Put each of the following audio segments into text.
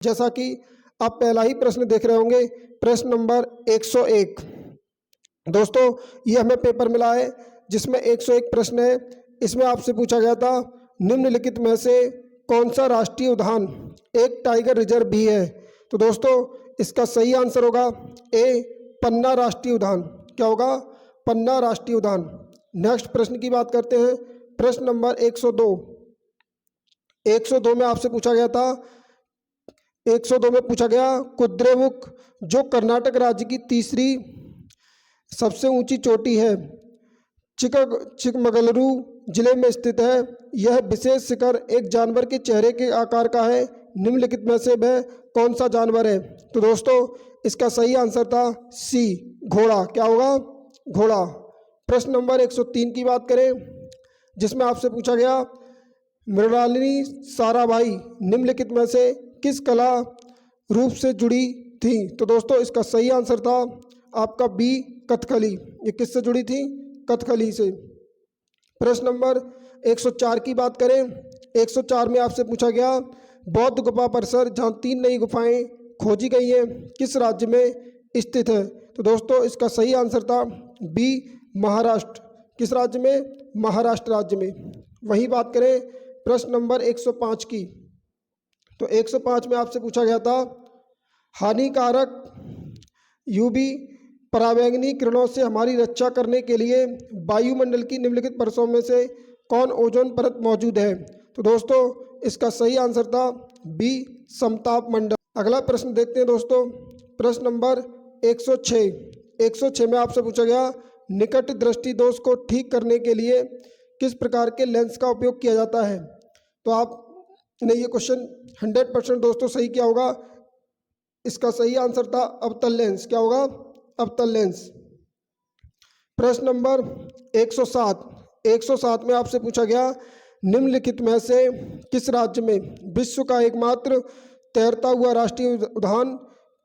जैसा कि आप पहला ही प्रश्न देख रहे होंगे, प्रश्न नंबर 101। दोस्तों ये हमें पेपर मिला है जिसमें 101 प्रश्न है। इसमें आपसे पूछा गया था निम्नलिखित में से कौन सा राष्ट्रीय उद्यान एक टाइगर रिजर्व भी है। तो दोस्तों इसका सही आंसर होगा ए, पन्ना राष्ट्रीय उद्यान। क्या होगा? पन्ना राष्ट्रीय उद्यान। नेक्स्ट प्रश्न की बात करते हैं, प्रश्न नंबर 102। 102 में आपसे पूछा गया था, 102 में पूछा गया कुद्रेमुख जो कर्नाटक राज्य की तीसरी सबसे ऊंची चोटी है, चिकमगलुरु जिले में स्थित है। यह विशेष शिखर एक जानवर के चेहरे के आकार का है। निम्नलिखित में से वह कौन सा जानवर है? तो दोस्तों इसका सही आंसर था सी, घोड़ा। क्या होगा? घोड़ा। प्रश्न नंबर 103 की बात करें जिसमें आपसे पूछा गया मृणालिनी साराभाई निम्नलिखित में से किस कला रूप से जुड़ी थी? तो दोस्तों इसका सही आंसर था आपका बी, कथकली। ये किससे जुड़ी थी? कथकली से। प्रश्न नंबर 104 की बात करें, 104 में आपसे पूछा गया बौद्ध गुफा परिसर जहाँ 3 नई गुफाएं खोजी गई हैं किस राज्य में स्थित है? तो दोस्तों इसका सही आंसर था बी, महाराष्ट्र। किस राज्य में? महाराष्ट्र राज्य में। वही बात करें प्रश्न नंबर 105 की, तो 105 में आपसे पूछा गया था हानिकारक यूवी पराबैंगनी किरणों से हमारी रक्षा करने के लिए वायुमंडल की निम्नलिखित परतों में से कौन ओजोन परत मौजूद है? तो दोस्तों इसका सही आंसर था बी, समताप मंडल। अगला प्रश्न देखते हैं दोस्तों, प्रश्न नंबर 106। 106 में आपसे पूछा गया निकट दृष्टि दोष को ठीक करने के लिए किस प्रकार के लेंस का उपयोग किया जाता है? तो आपने ये क्वेश्चन 100% दोस्तों सही किया होगा। इसका सही आंसर था अवतल लेंस। क्या होगा? अवतल लेंस। प्रश्न नंबर 107। 107 में आपसे पूछा गया निम्नलिखित में से किस राज्य में विश्व का एकमात्र तैरता हुआ राष्ट्रीय उद्यान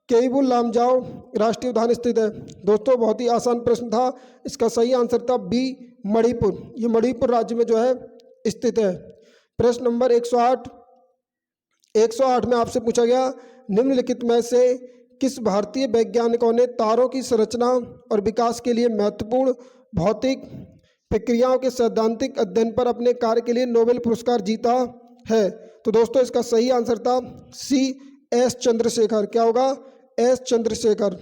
केइबुल लामजाओ राष्ट्रीय उद्यान स्थित है? दोस्तों बहुत ही आसान प्रश्न था। इसका सही आंसर था बी, मणिपुर। ये मणिपुर राज्य में जो है स्थित है। प्रश्न नंबर 108। 108 में आपसे पूछा गया निम्नलिखित में से किस भारतीय वैज्ञानिकों ने तारों की संरचना और विकास के लिए महत्वपूर्ण भौतिक प्रक्रियाओं के सैद्धांतिक अध्ययन पर अपने कार्य के लिए नोबेल पुरस्कार जीता है? तो दोस्तों इसका सही आंसर था सी, एस चंद्रशेखर। क्या होगा? एस चंद्रशेखर।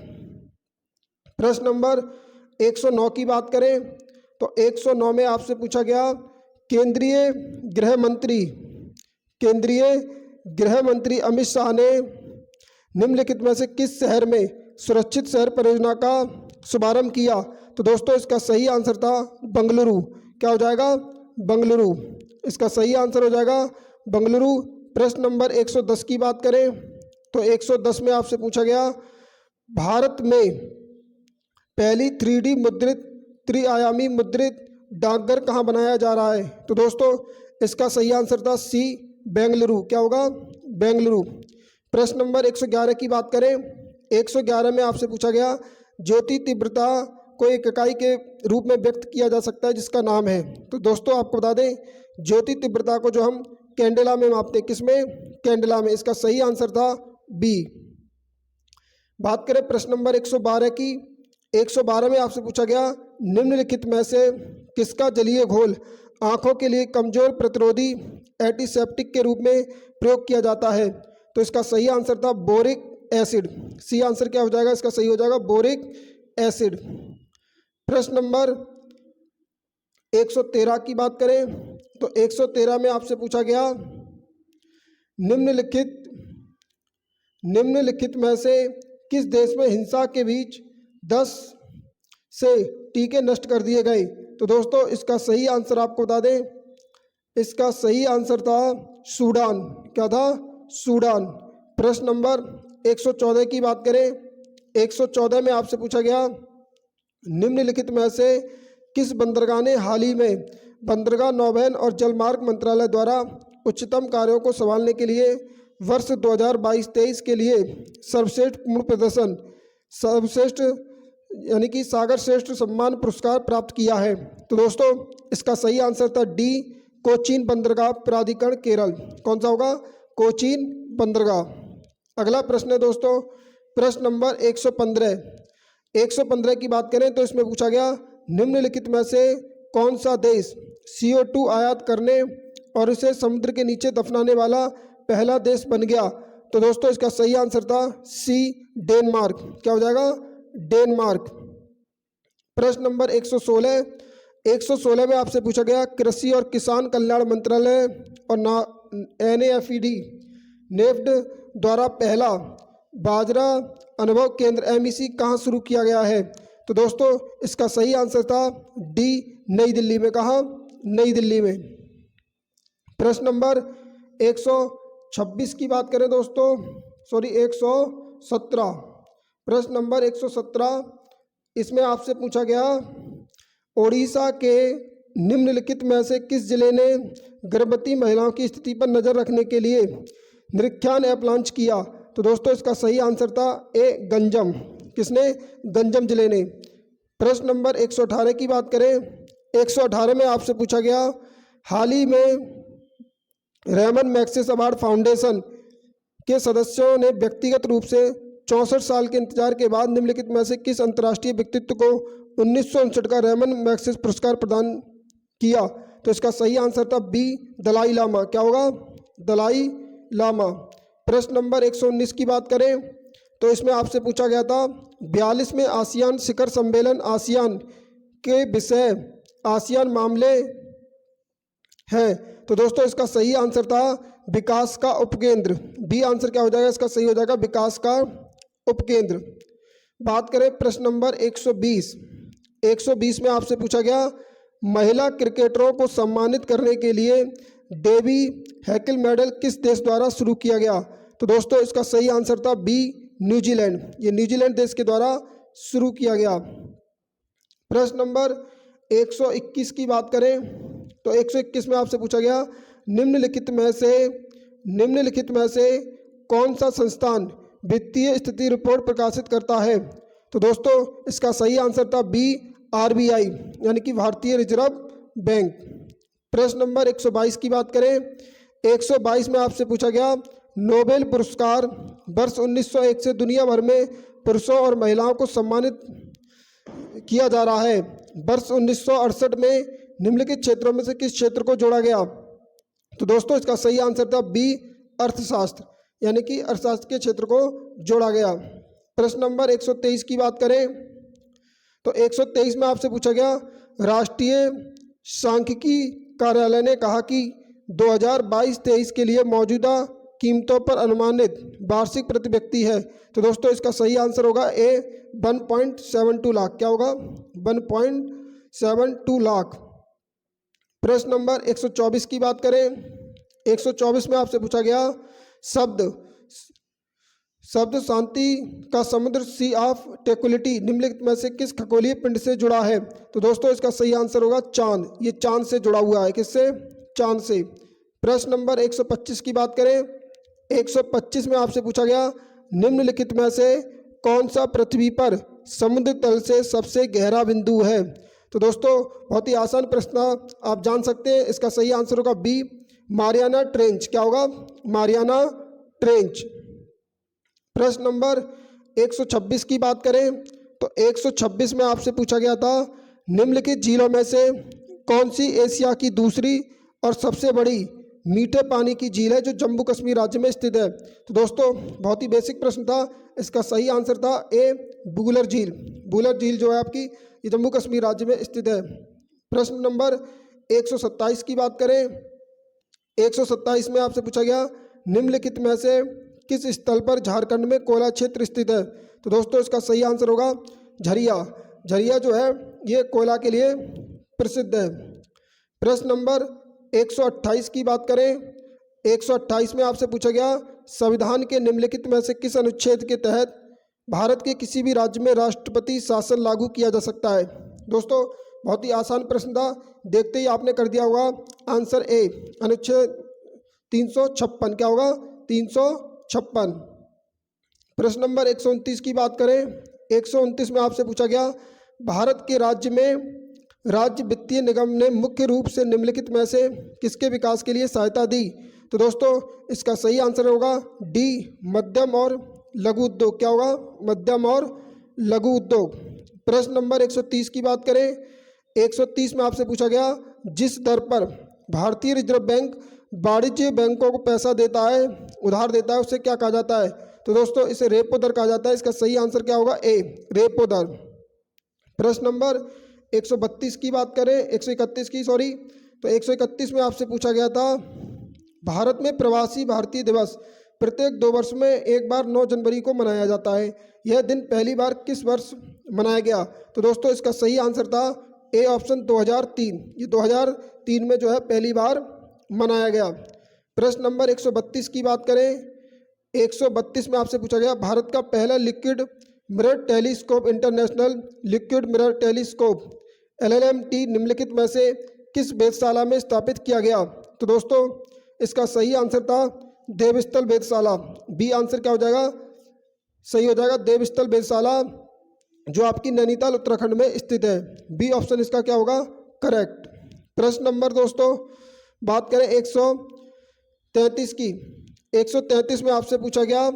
प्रश्न नंबर 109 की बात करें तो 109 में आपसे पूछा गया केंद्रीय गृह मंत्री अमित शाह ने निम्नलिखित में से किस शहर में सुरक्षित शहर परियोजना का शुभारंभ किया? तो दोस्तों इसका सही आंसर था बंगलुरु। क्या हो जाएगा? बंगलुरु। इसका सही आंसर हो जाएगा बंगलुरु। प्रश्न नंबर 110 की बात करें तो 110 में आपसे पूछा गया भारत में पहली 3D मुद्रित त्रिआयामी मुद्रित डाकघर कहाँ बनाया जा रहा है? तो दोस्तों इसका सही आंसर था सी, बेंगलुरु। क्या होगा? बेंगलुरु। प्रश्न नंबर 111 की बात करें, 111 में आपसे पूछा गया ज्योति तीव्रता को एक इकाई के रूप में व्यक्त किया जा सकता है जिसका नाम है? तो दोस्तों आपको बता दें ज्योति तीव्रता को जो हम कैंडेला में मापते हैं, किसमें? कैंडेला में। इसका सही आंसर था बी। बात करें प्रश्न नंबर 112 की, 112 में आपसे पूछा गया निम्नलिखित में से किसका जलीय घोल आंखों के लिए कमजोर प्रतिरोधी एंटीसेप्टिक के रूप में प्रयोग किया जाता है? तो इसका सही आंसर था बोरिक एसिड। सी आंसर क्या हो जाएगा? इसका सही हो जाएगा बोरिक एसिड। प्रश्न नंबर 113 की बात करें तो 113 में आपसे पूछा गया निम्नलिखित में से किस देश में हिंसा के बीच 10 से टीके नष्ट कर दिए गए? तो दोस्तों इसका सही आंसर आपको बता दें, इसका सही आंसर था सूडान। क्या था? सूडान। प्रश्न नंबर 114 की बात करें, 114 में आपसे पूछा गया निम्नलिखित में से किस बंदरगाह ने हाल ही में बंदरगाह नौवहन और जलमार्ग मंत्रालय द्वारा उच्चतम कार्यों को संभालने के लिए वर्ष 2022-23 के लिए सर्वश्रेष्ठ पूर्ण प्रदर्शन सर्वश्रेष्ठ यानी कि सागर श्रेष्ठ सम्मान पुरस्कार प्राप्त किया है? तो दोस्तों इसका सही आंसर था डी, कोचीन बंदरगाह प्राधिकरण केरल। कौन सा होगा? कोचीन बंदरगाह। अगला प्रश्न है दोस्तों, प्रश्न नंबर 115। 115 की बात करें तो इसमें पूछा गया, निम्नलिखित में से कौन सा देश CO2 आयात करने और इसे समुद्र के नीचे दफनाने वाला पहला देश बन गया? तो दोस्तों इसका सही आंसर था सी, डेनमार्क। क्या हो जाएगा? डेनमार्क। प्रश्न नंबर 116। 116 में आपसे पूछा गया, कृषि और किसान कल्याण मंत्रालय और NAFED नेफ्ड द्वारा पहला बाजरा अनुभव केंद्र MEC कहाँ शुरू किया गया है? तो दोस्तों इसका सही आंसर था डी, नई दिल्ली में। कहाँ? नई दिल्ली में। प्रश्न नंबर 126 की बात करें दोस्तों, 117। प्रश्न नंबर 117, इसमें आपसे पूछा गया, ओडिशा के निम्नलिखित में से किस जिले ने गर्भवती महिलाओं की स्थिति पर नज़र रखने के लिए निरीक्षण ऐप लॉन्च किया? तो दोस्तों इसका सही आंसर था ए, गंजम। किसने? गंजम जिले ने। प्रश्न नंबर 118 की बात करें, 118 में आपसे पूछा गया, हाल ही में रेमन मैग्सेसे अवार्ड फाउंडेशन के सदस्यों ने व्यक्तिगत रूप से 64 साल के इंतजार के बाद निम्नलिखित में से किस अंतर्राष्ट्रीय व्यक्तित्व को 1959 का रेमन मैग्सेसे पुरस्कार प्रदान किया? तो इसका सही आंसर था बी, दलाई लामा। क्या होगा? दलाई लामा। प्रश्न नंबर 119 की बात करें तो इसमें आपसे पूछा गया था, 42वें आसियान शिखर सम्मेलन आसियान के विषय आसियान मामले हैं। तो दोस्तों इसका सही आंसर था विकास का उपकेंद्र। बी आंसर क्या हो जाएगा? इसका सही हो जाएगा विकास का उपकेंद्र। बात करें प्रश्न नंबर 120। 120 में आपसे पूछा गया, महिला क्रिकेटरों को सम्मानित करने के लिए डेवी हैकल मेडल किस देश द्वारा शुरू किया गया? तो दोस्तों इसका सही आंसर था बी, न्यूजीलैंड। ये न्यूजीलैंड देश के द्वारा शुरू किया गया। प्रश्न नंबर 121 की बात करें तो 121 में आपसे पूछा गया, निम्नलिखित में से कौन सा संस्थान वित्तीय स्थिति रिपोर्ट प्रकाशित करता है? तो दोस्तों इसका सही आंसर था बी, RBI यानी कि भारतीय रिजर्व बैंक। प्रश्न नंबर 122 की बात करें, 122 में आपसे पूछा गया, नोबेल पुरस्कार वर्ष 1901 से दुनिया भर में पुरुषों और महिलाओं को सम्मानित किया जा रहा है। वर्ष 1968 में निम्नलिखित क्षेत्रों में से किस क्षेत्र को जोड़ा गया? तो दोस्तों इसका सही आंसर था बी, अर्थशास्त्र यानी कि अर्थशास्त्र के क्षेत्र को जोड़ा गया। प्रश्न नंबर 123 की बात करें तो 123 में आपसे पूछा गया, राष्ट्रीय सांख्यिकी कार्यालय ने कहा कि 2022-23 के लिए मौजूदा कीमतों पर अनुमानित वार्षिक प्रति व्यक्ति है। तो दोस्तों इसका सही आंसर होगा ए, 1.72 लाख। क्या होगा? 1.72 लाख। प्रश्न नंबर 124 की बात करें, 124 में आपसे पूछा गया, शब्द शांति का समुद्र सी ऑफ ट्रैंक्विलिटी निम्नलिखित में से किस खगोलीय पिंड से जुड़ा है? तो दोस्तों इसका सही आंसर होगा चांद। ये चांद से जुड़ा हुआ है। किससे? चांद से। प्रश्न नंबर 125 की बात करें, 125 में आपसे पूछा गया, निम्नलिखित में से कौन सा पृथ्वी पर समुद्र तल से सबसे गहरा बिंदु है? तो दोस्तों बहुत ही आसान प्रश्न आप जान सकते हैं। इसका सही आंसर होगा बी, मारियाना ट्रेंच। क्या होगा? Mariana trench. प्रश्न नंबर 126 की बात करें तो 126 में आपसे पूछा गया था, निम्नलिखित झीलों में से कौन सी एशिया की दूसरी और सबसे बड़ी मीठे पानी की झील है जो जम्मू कश्मीर राज्य में स्थित है? तो दोस्तों बहुत ही बेसिक प्रश्न था। इसका सही आंसर था ए, बुलर झील। बुलर झील जो है आपकी ये जम्मू कश्मीर राज्य में स्थित है। प्रश्न नंबर 127 की बात करें, 127 में आपसे पूछा गया, निम्नलिखित में से किस स्थल पर झारखंड में कोयला क्षेत्र स्थित है? तो दोस्तों इसका सही आंसर होगा झरिया। झरिया जो है ये कोयला के लिए प्रसिद्ध है। प्रश्न नंबर 128 की बात करें, 128 में आपसे पूछा गया, संविधान के निम्नलिखित में से किस अनुच्छेद के तहत भारत के किसी भी राज्य में राष्ट्रपति शासन लागू किया जा सकता है? दोस्तों बहुत ही आसान प्रश्न था, देखते ही आपने कर दिया होगा आंसर ए, अनुच्छेद 356। क्या होगा? 356। प्रश्न नंबर 129 की बात करें, 129 में आपसे पूछा गया, भारत के राज्य वित्तीय निगम ने मुख्य रूप से निम्नलिखित में से किसके विकास के लिए सहायता दी? तो दोस्तों इसका सही आंसर होगा डी, मध्यम और लघु उद्योग। क्या होगा? मध्यम और लघु उद्योग। प्रश्न नंबर 130 की बात करें, 130 में आपसे पूछा गया, जिस दर पर भारतीय रिजर्व बैंक वाणिज्य बैंकों को पैसा देता है, उधार देता है, उसे क्या कहा जाता है? तो दोस्तों इसे रेपो दर कहा जाता है। इसका सही आंसर क्या होगा? ए, रेपो दर। प्रश्न नंबर 132 की बात करें, 131 की सॉरी, तो 131 में आपसे पूछा गया था, भारत में प्रवासी भारतीय दिवस प्रत्येक 2 वर्ष में एक बार 9 जनवरी को मनाया जाता है। यह दिन पहली बार किस वर्ष मनाया गया? तो दोस्तों इसका सही आंसर था ए ऑप्शन 2003। ये 2003 में जो है पहली बार मनाया गया। प्रश्न नंबर 132 की बात करें, 132 में आपसे पूछा गया, भारत का पहला liquid mirror telescope international liquid mirror telescope LLMT निम्नलिखित में से किस वेधशाला में स्थापित किया गया? तो दोस्तों इसका सही आंसर था देवस्थल वेधशाला। बी आंसर क्या हो जाएगा? सही हो जाएगा देवस्थल वेधशाला, जो आपकी नैनीताल उत्तराखंड में स्थित है। बी ऑप्शन इसका क्या होगा? करेक्ट। प्रश्न नंबर दोस्तों बात करें 133 की, 133 में आपसे पूछा गया,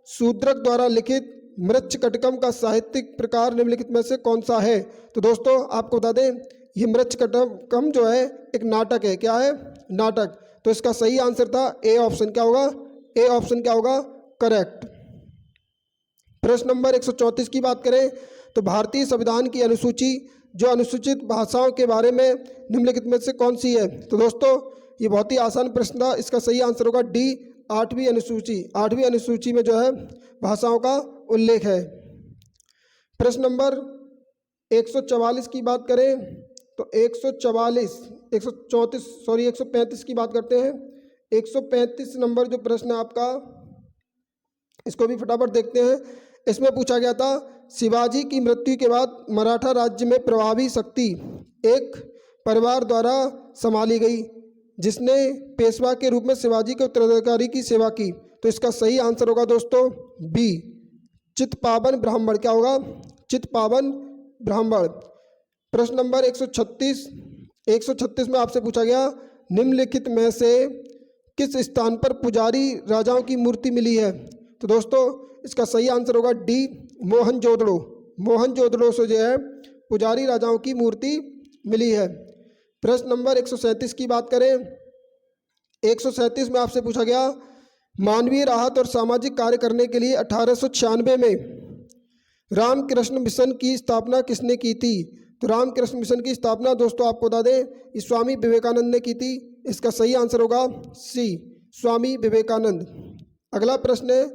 शूद्रक द्वारा लिखित मृच्छकटिकम का साहित्यिक प्रकार निम्नलिखित में से कौन सा है? तो दोस्तों आपको बता दें, ये मृच्छकटिकम जो है एक नाटक है। क्या है? नाटक। तो इसका सही आंसर था ए ऑप्शन। क्या होगा? ए ऑप्शन क्या होगा? करेक्ट। प्रश्न नंबर 134 की बात करें, तो भारतीय संविधान की अनुसूची जो अनुसूचित भाषाओं के बारे में निम्नलिखित में से कौन सी है? तो दोस्तों ये बहुत ही आसान प्रश्न था। इसका सही आंसर होगा डी, 8वीं अनुसूची। 8वीं अनुसूची में जो है भाषाओं का उल्लेख है। प्रश्न नंबर 144 की बात करें, तो 135 की बात करते हैं। 135 नंबर जो प्रश्न है आपका, इसको भी फटाफट देखते हैं। इसमें पूछा गया था, शिवाजी की मृत्यु के बाद मराठा राज्य में प्रभावी शक्ति एक परिवार द्वारा संभाली गई, जिसने पेशवा के रूप में शिवाजी के उत्तराधिकारी की सेवा की। तो इसका सही आंसर होगा दोस्तों बी, चित्तपावन ब्राह्मण। क्या होगा? चित्तपावन ब्राह्मण। प्रश्न नंबर 136 में आपसे पूछा गया, निम्नलिखित में से किस स्थान पर पुजारी राजाओं की मूर्ति मिली है? तो दोस्तों इसका सही आंसर होगा डी, मोहनजोदड़ो। मोहनजोदड़ो से जो है पुजारी राजाओं की मूर्ति मिली है। प्रश्न नंबर 137 की बात करें, 137 में आपसे पूछा गया, मानवीय राहत और सामाजिक कार्य करने के लिए 1896 में रामकृष्ण मिशन की स्थापना किसने की थी? तो रामकृष्ण मिशन की स्थापना दोस्तों आपको बता दें, स्वामी विवेकानंद ने की थी। इसका सही आंसर होगा सी, स्वामी विवेकानंद। अगला प्रश्न है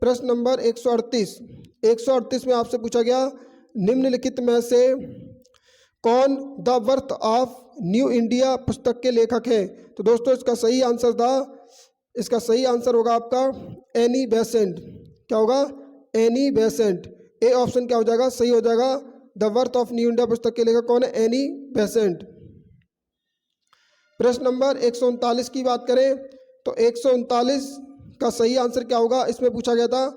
प्रश्न नंबर 138। 138 में आपसे पूछा गया, निम्नलिखित में से कौन the birth of new India पुस्तक के लेखक हैं? तो दोस्तों इसका सही आंसर था, इसका सही आंसर होगा आपका एनी बेसेंट। क्या होगा? Annie Besant. ए ऑप्शन क्या हो जाएगा? सही हो जाएगा। The birth of new India पुस्तक के लेखक कौन है? Annie Besant. प्रश्न नंबर 139 की बात करें, तो 139 का सही आंसर क्या होगा? इसमें पूछा गया था,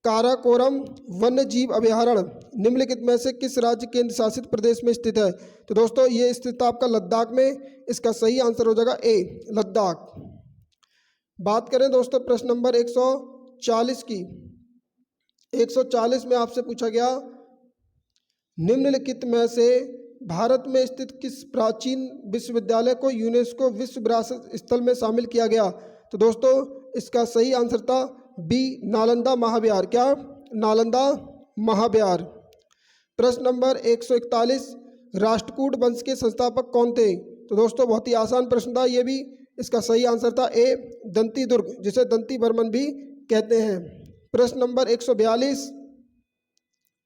काराकोरम वन्य जीव अभयारण्य निम्नलिखित में से किस राज्य केंद्र शासित प्रदेश में स्थित है? तो दोस्तों ये स्थित था आपका लद्दाख में। इसका सही आंसर हो जाएगा ए, लद्दाख। बात करें दोस्तों प्रश्न नंबर 140 की, 140 में आपसे पूछा गया, निम्नलिखित में से भारत में स्थित किस प्राचीन विश्वविद्यालय को यूनेस्को विश्व विरासत स्थल में शामिल किया गया? तो दोस्तों इसका सही आंसर था बी, नालंदा महाविहार। क्या? नालंदा महाविहार। प्रश्न नंबर 141, राष्ट्रकूट वंश के संस्थापक कौन थे? तो दोस्तों बहुत ही आसान प्रश्न था ये भी। इसका सही आंसर था ए, दंती दुर्ग, जिसे दंती बर्मन भी कहते हैं। प्रश्न नंबर 142,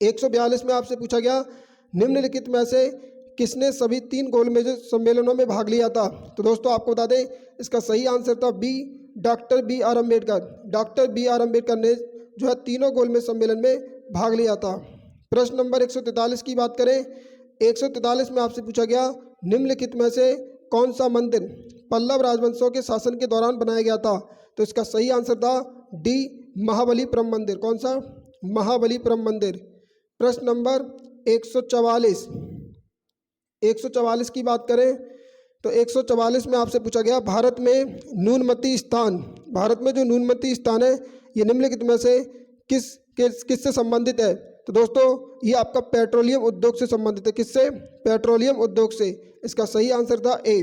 142 में आपसे पूछा गया, निम्नलिखित में से किसने सभी 3 गोलमेज सम्मेलनों में भाग लिया था? तो दोस्तों आपको बता दें, इसका सही आंसर था B, doctor B R Ambedkar. Doctor B R Ambedkar ने जो है तीनों गोलमेज सम्मेलन में भाग लिया था। प्रश्न नंबर 143 की बात करें, 143 में आपसे पूछा गया, निम्नलिखित में से कौन सा मंदिर पल्लव राजवंशों के शासन के दौरान बनाया गया था? तो इसका सही आंसर था डी, महाबलीपुरम मंदिर। कौन सा? महाबलीपुरम मंदिर। प्रश्न नंबर 144, 144 की बात करें, तो 144 में आपसे पूछा गया भारत में न्यूनमती स्थान, भारत में जो न्यूनमती स्थान है ये निम्नलिखित में से किससे संबंधित है? तो दोस्तों ये आपका पेट्रोलियम उद्योग से संबंधित है। किससे? पेट्रोलियम उद्योग से। इसका सही आंसर था ए।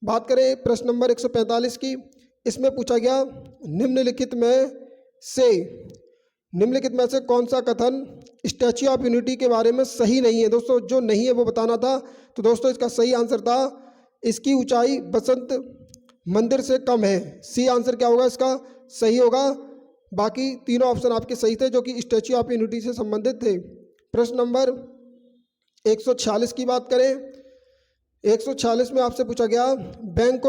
बात करें प्रश्न नंबर 145 की, इसमें पूछा गया निम्नलिखित में से कौन सा कथन स्टैच्यू ऑफ यूनिटी के बारे में सही नहीं है? दोस्तों जो नहीं है वो बताना था। तो दोस्तों इसका सही आंसर था इसकी ऊंचाई बसंत मंदिर से कम है। सी आंसर क्या होगा इसका? सही होगा। बाकी तीनों ऑप्शन आपके सही थे जो कि स्टैच्यू ऑफ यूनिटी से संबंधित थे। प्रश्न नंबर 146 की बात करें, 146 में आपसे पूछा गया बैंक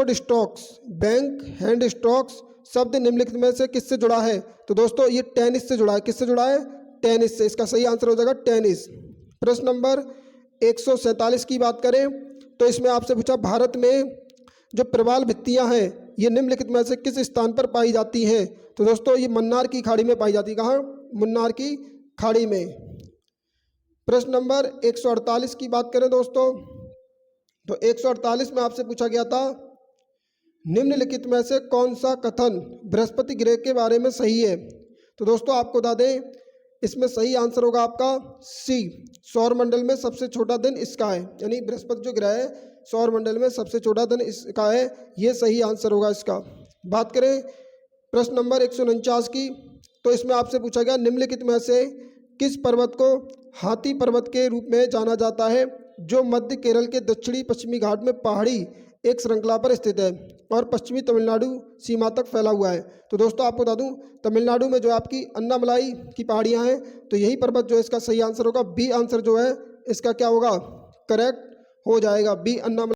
हैंड स्टॉक्स शब्द निम्नलिखित में से किससे जुड़ा है? तो दोस्तों ये टेनिस से जुड़ा है। किससे जुड़ा है? टेनिस से। इसका सही आंसर हो जाएगा टेनिस। प्रश्न नंबर 147 की बात करें तो इसमें आपसे पूछा भारत में जो प्रवाल भित्तियां हैं ये निम्नलिखित में से किस स्थान पर पाई जाती हैं? तो दोस्तों ये मन्नार की खाड़ी में पाई जाती है। कहाँ? मुन्नार की खाड़ी में। प्रश्न नंबर 148 की बात करें दोस्तों, तो 148 में आपसे पूछा गया था निम्नलिखित में से कौन सा कथन बृहस्पति ग्रह के बारे में सही है? तो दोस्तों आपको बता दें इसमें सही आंसर होगा आपका सी, सौर मंडल में सबसे छोटा दिन इसका है। यानी बृहस्पति जो ग्रह है सौर मंडल में सबसे छोटा दिन इसका है, ये सही आंसर होगा इसका। बात करें प्रश्न नंबर 149 की, तो इसमें आपसे पूछा गया निम्नलिखित में से किस पर्वत को हाथी पर्वत के रूप में जाना जाता है जो मध्य केरल के दक्षिणी पश्चिमी घाट में पहाड़ी एक श्रृंखला पर स्थित है और पश्चिमी तमिलनाडु सीमा तक फैला हुआ है? तो दोस्तों आपको बता दूं तमिलनाडु में जो आपकी अन्नामलाई की पहाड़ियां हैं तो यही पर्वत जो है इसका सही आंसर होगा। बी आंसर जो है इसका क्या होगा? करेक्ट हो जाएगा। बी अन्नामलाई।